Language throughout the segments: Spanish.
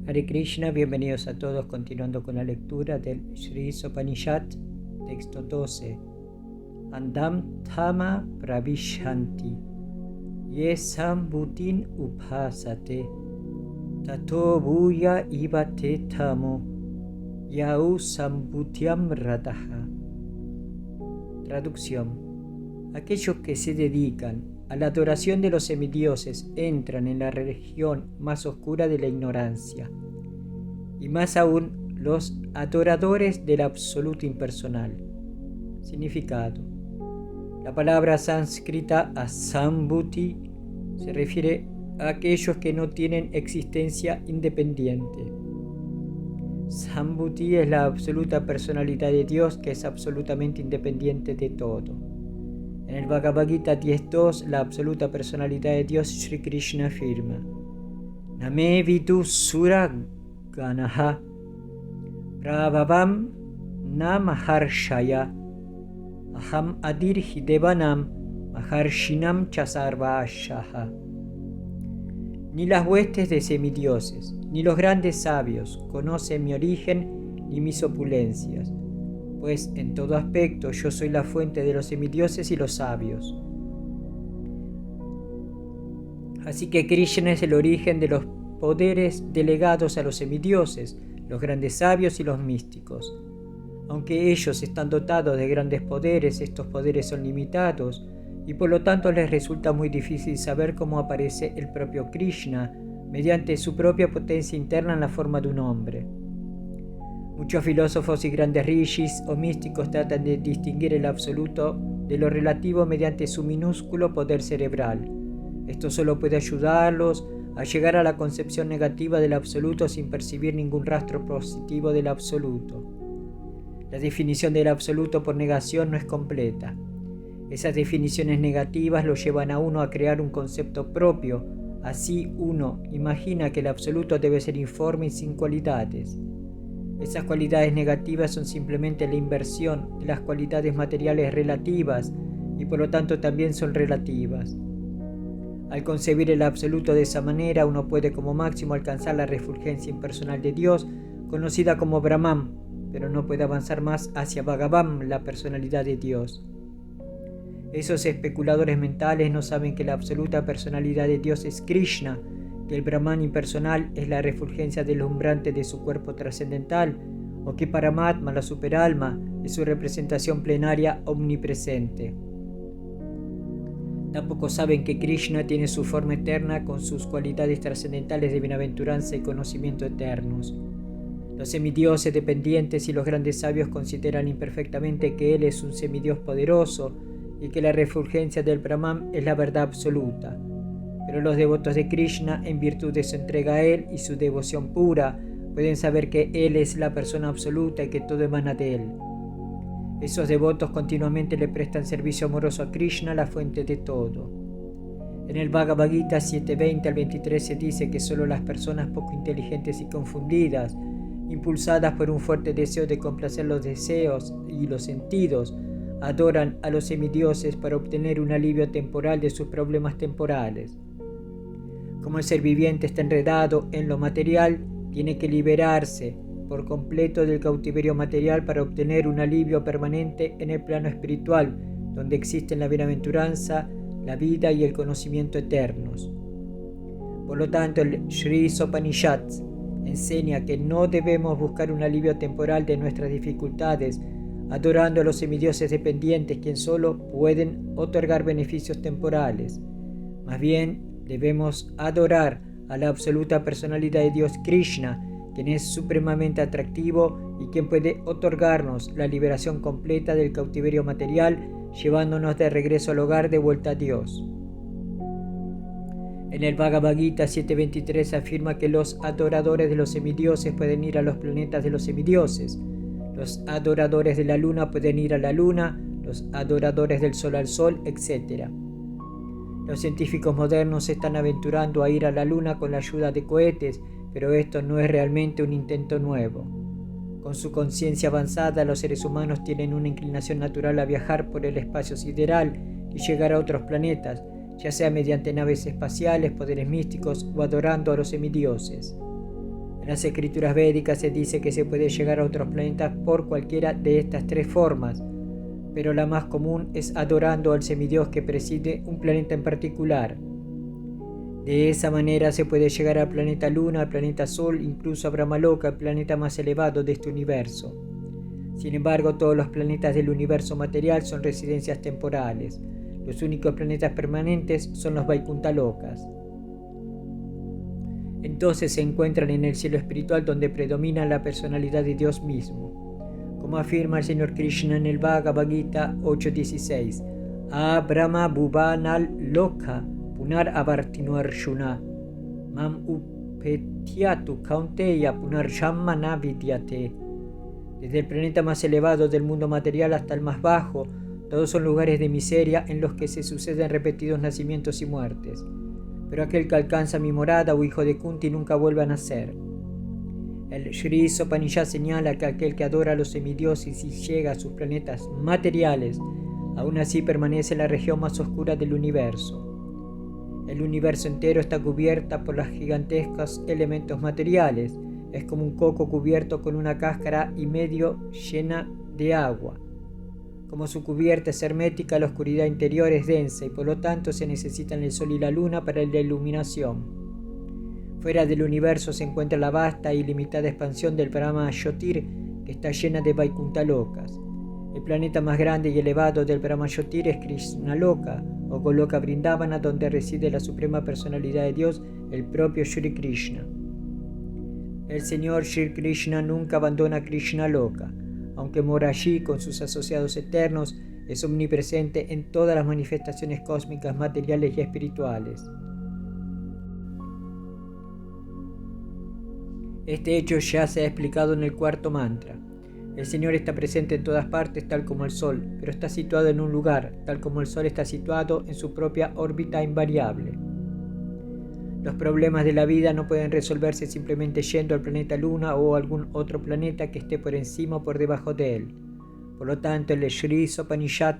Hare Krishna, bienvenidos a todos, continuando con la lectura del Sri Upanishad, texto 12. Andam Thama Pravishanti Ye Sambhutin Upasate Tato Bhuya Ivate Tamo Yau Sambhutyam Rataha. Traducción: aquellos que se dedican a la adoración de los semidioses entran en la región más oscura de la ignorancia, y más aún los adoradores del absoluto impersonal. Significado: la palabra sánscrita asambhuti se refiere a aquellos que no tienen existencia independiente. Sambhuti es la absoluta personalidad de Dios, que es absolutamente independiente de todo. En el Bhagavad Gita 10.2, la absoluta personalidad de Dios, Sri Krishna, afirma: Name vidu sura ganaha prabhavam na maharshaya aham adirhi devanam maharshinam chasarvashaha. Ni las huestes de semidioses, ni los grandes sabios conocen mi origen ni mis opulencias, pues en todo aspecto yo soy la fuente de los semidioses y los sabios. Así que Krishna es el origen de los poderes delegados a los semidioses, los grandes sabios y los místicos. Aunque ellos están dotados de grandes poderes, estos poderes son limitados y por lo tanto les resulta muy difícil saber cómo aparece el propio Krishna mediante su propia potencia interna en la forma de un hombre. Muchos filósofos y grandes rishis o místicos tratan de distinguir el absoluto de lo relativo mediante su minúsculo poder cerebral. Esto solo puede ayudarlos a llegar a la concepción negativa del absoluto sin percibir ningún rastro positivo del absoluto. La definición del absoluto por negación no es completa. Esas definiciones negativas lo llevan a uno a crear un concepto propio. Así uno imagina que el absoluto debe ser informe y sin cualidades. Esas cualidades negativas son simplemente la inversión de las cualidades materiales relativas y por lo tanto también son relativas. Al concebir el absoluto de esa manera, uno puede como máximo alcanzar la refulgencia impersonal de Dios, conocida como Brahman, pero no puede avanzar más hacia Bhagavan, la personalidad de Dios. Esos especuladores mentales no saben que la absoluta personalidad de Dios es Krishna, que el Brahman impersonal es la refulgencia deslumbrante de su cuerpo trascendental, o que Paramatma, la superalma, es su representación plenaria omnipresente. Tampoco saben que Krishna tiene su forma eterna con sus cualidades trascendentales de bienaventuranza y conocimiento eternos. Los semidioses dependientes y los grandes sabios consideran imperfectamente que Él es un semidios poderoso y que la refulgencia del Brahman es la verdad absoluta. Pero los devotos de Krishna, en virtud de su entrega a Él y su devoción pura, pueden saber que Él es la persona absoluta y que todo emana de Él. Esos devotos continuamente le prestan servicio amoroso a Krishna, la fuente de todo. En el Bhagavad Gita 7.20 al 23 se dice que solo las personas poco inteligentes y confundidas, impulsadas por un fuerte deseo de complacer los deseos y los sentidos, adoran a los semidioses para obtener un alivio temporal de sus problemas temporales. Como el ser viviente está enredado en lo material, tiene que liberarse por completo del cautiverio material para obtener un alivio permanente en el plano espiritual, donde existen la bienaventuranza, la vida y el conocimiento eternos. Por lo tanto, el Sri Upanishad enseña que no debemos buscar un alivio temporal de nuestras dificultades, adorando a los semidioses dependientes, quienes solo pueden otorgar beneficios temporales. Más bien, debemos adorar a la absoluta personalidad de Dios Krishna, quien es supremamente atractivo y quien puede otorgarnos la liberación completa del cautiverio material, llevándonos de regreso al hogar de vuelta a Dios. En el Bhagavad Gita 7.23 afirma que los adoradores de los semidioses pueden ir a los planetas de los semidioses. Los adoradores de la luna pueden ir a la luna, los adoradores del sol al sol, etc. Los científicos modernos se están aventurando a ir a la luna con la ayuda de cohetes, pero esto no es realmente un intento nuevo. Con su conciencia avanzada, los seres humanos tienen una inclinación natural a viajar por el espacio sideral y llegar a otros planetas, ya sea mediante naves espaciales, poderes místicos o adorando a los semidioses. En las escrituras védicas se dice que se puede llegar a otros planetas por cualquiera de estas tres formas, pero la más común es adorando al semidios que preside un planeta en particular. De esa manera se puede llegar al planeta Luna, al planeta Sol, incluso a Brahmaloka, el planeta más elevado de este universo. Sin embargo, todos los planetas del universo material son residencias temporales. Los únicos planetas permanentes son los Vaikuntha Lokas. Entonces se encuentran en el cielo espiritual donde predomina la personalidad de Dios mismo. Como afirma el Señor Krishna en el Bhagavad Gita 8.16, A Brahma Bhuvanal Loka Punar Avartino Arjuna Mam Upetiatu Kaunteya Punar Shammana Vidyate. Desde el planeta más elevado del mundo material hasta el más bajo, todos son lugares de miseria en los que se suceden repetidos nacimientos y muertes. Pero aquel que alcanza mi morada o hijo de Kunti nunca vuelve a nacer. El Sri Upanishad señala que aquel que adora a los semidioses y llega a sus planetas materiales, aún así permanece en la región más oscura del universo. El universo entero está cubierta por los gigantescos elementos materiales. Es como un coco cubierto con una cáscara y medio llena de agua. Como su cubierta es hermética, la oscuridad interior es densa y por lo tanto se necesitan el sol y la luna para la iluminación. Fuera del universo se encuentra la vasta y limitada expansión del Brahma Jyotir, que está llena de Vaikuntha Lokas. El planeta más grande y elevado del Brahma Jyotir es Krishna Loka, o Goloka Vrindavana, donde reside la suprema personalidad de Dios, el propio Shri Krishna. El Señor Shri Krishna nunca abandona Krishna Loka. Aunque mora allí con sus asociados eternos, es omnipresente en todas las manifestaciones cósmicas, materiales y espirituales. Este hecho ya se ha explicado en el cuarto mantra. El Señor está presente en todas partes tal como el Sol, pero está situado en un lugar, tal como el Sol está situado en su propia órbita invariable. Los problemas de la vida no pueden resolverse simplemente yendo al planeta Luna o a algún otro planeta que esté por encima o por debajo de él. Por lo tanto, el Sri Upanishad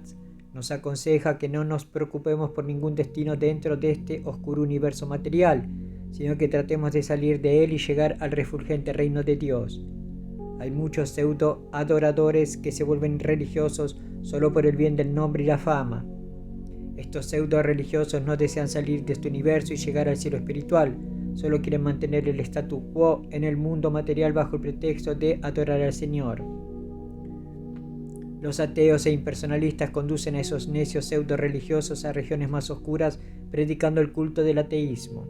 nos aconseja que no nos preocupemos por ningún destino dentro de este oscuro universo material, sino que tratemos de salir de él y llegar al refulgente reino de Dios. Hay muchos pseudo-adoradores que se vuelven religiosos solo por el bien del nombre y la fama. Estos pseudo-religiosos no desean salir de este universo y llegar al cielo espiritual, solo quieren mantener el statu quo en el mundo material bajo el pretexto de adorar al Señor. Los ateos e impersonalistas conducen a esos necios pseudo-religiosos a regiones más oscuras predicando el culto del ateísmo.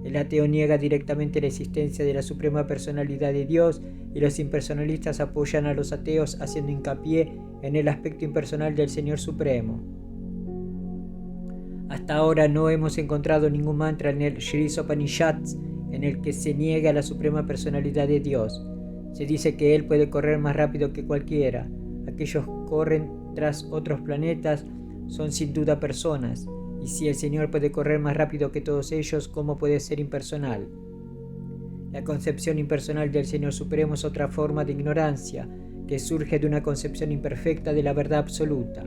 El ateo niega directamente la existencia de la suprema personalidad de Dios y los impersonalistas apoyan a los ateos haciendo hincapié en el aspecto impersonal del Señor Supremo. Hasta ahora no hemos encontrado ningún mantra en el Sri Upanishad en el que se niegue a la suprema personalidad de Dios. Se dice que Él puede correr más rápido que cualquiera. Aquellos que corren tras otros planetas son sin duda personas. Y si el Señor puede correr más rápido que todos ellos, ¿cómo puede ser impersonal? La concepción impersonal del Señor Supremo es otra forma de ignorancia que surge de una concepción imperfecta de la verdad absoluta.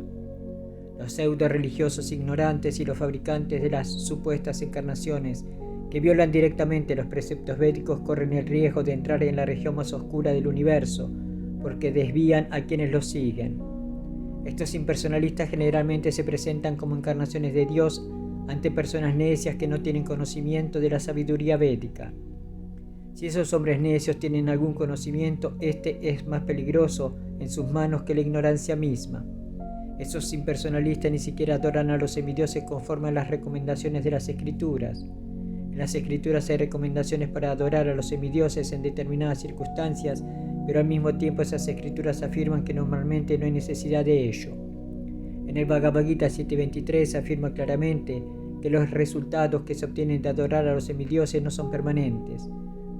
Los pseudo-religiosos ignorantes y los fabricantes de las supuestas encarnaciones que violan directamente los preceptos védicos corren el riesgo de entrar en la región más oscura del universo, porque desvían a quienes los siguen. Estos impersonalistas generalmente se presentan como encarnaciones de Dios ante personas necias que no tienen conocimiento de la sabiduría védica. Si esos hombres necios tienen algún conocimiento, este es más peligroso en sus manos que la ignorancia misma. Esos impersonalistas ni siquiera adoran a los semidioses conforme a las recomendaciones de las escrituras. En las escrituras hay recomendaciones para adorar a los semidioses en determinadas circunstancias, pero al mismo tiempo esas escrituras afirman que normalmente no hay necesidad de ello. En el Bhagavad Gita 7.23 afirma claramente que los resultados que se obtienen de adorar a los semidioses no son permanentes.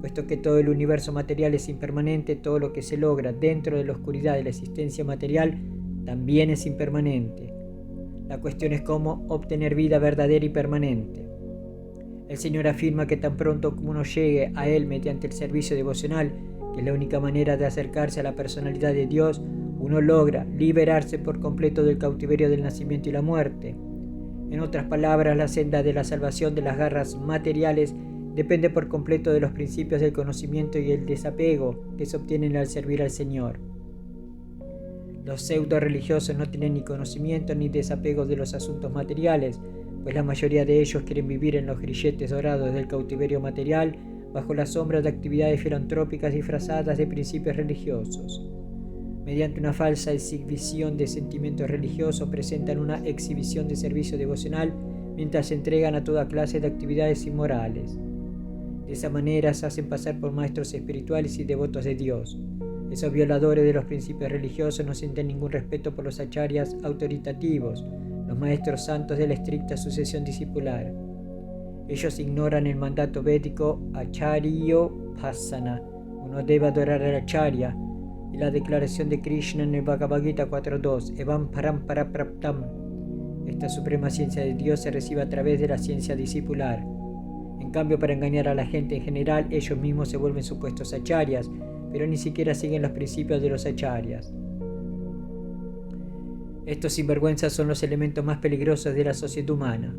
Puesto que todo el universo material es impermanente, todo lo que se logra dentro de la oscuridad de la existencia material también es impermanente. La cuestión es cómo obtener vida verdadera y permanente. El Señor afirma que tan pronto como uno llegue a Él mediante el servicio devocional, que es la única manera de acercarse a la personalidad de Dios, uno logra liberarse por completo del cautiverio del nacimiento y la muerte. En otras palabras, la senda de la salvación de las garras materiales depende por completo de los principios del conocimiento y el desapego que se obtienen al servir al Señor. Los pseudo-religiosos no tienen ni conocimiento ni desapego de los asuntos materiales, pues la mayoría de ellos quieren vivir en los grilletes dorados del cautiverio material bajo la sombra de actividades filantrópicas disfrazadas de principios religiosos. Mediante una falsa exhibición de sentimientos religiosos presentan una exhibición de servicio devocional mientras se entregan a toda clase de actividades inmorales. De esa manera se hacen pasar por maestros espirituales y devotos de Dios. Esos violadores de los principios religiosos no sienten ningún respeto por los acharyas autoritativos, los maestros santos de la estricta sucesión discipular. Ellos ignoran el mandato védico Acharyo-Pasana. Uno debe adorar al acharya, y la declaración de Krishna en el Bhagavad Gita 4.2, Evam Parampara Praptam. Esta suprema ciencia de Dios se recibe a través de la ciencia discipular. En cambio, para engañar a la gente en general, ellos mismos se vuelven supuestos acharyas, pero ni siquiera siguen los principios de los acharyas. Estos sinvergüenzas son los elementos más peligrosos de la sociedad humana.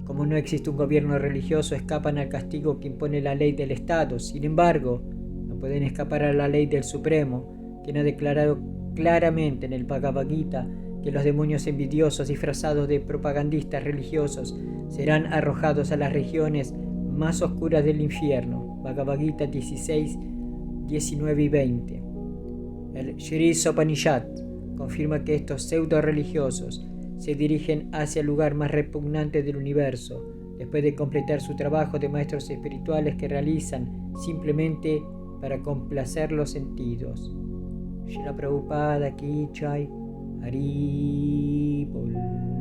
Como no existe un gobierno religioso, escapan al castigo que impone la ley del Estado. Sin embargo, no pueden escapar a la ley del Supremo, quien ha declarado claramente en el Bhagavad Gita que los demonios envidiosos disfrazados de propagandistas religiosos serán arrojados a las regiones más oscuras del infierno. Bhagavad Gita 16, 19 y 20. El Shri Upanishad confirma que estos pseudo-religiosos se dirigen hacia el lugar más repugnante del universo, después de completar su trabajo de maestros espirituales que realizan simplemente para complacer los sentidos. Srila Prabhupada Ki Jai, Hari Bol.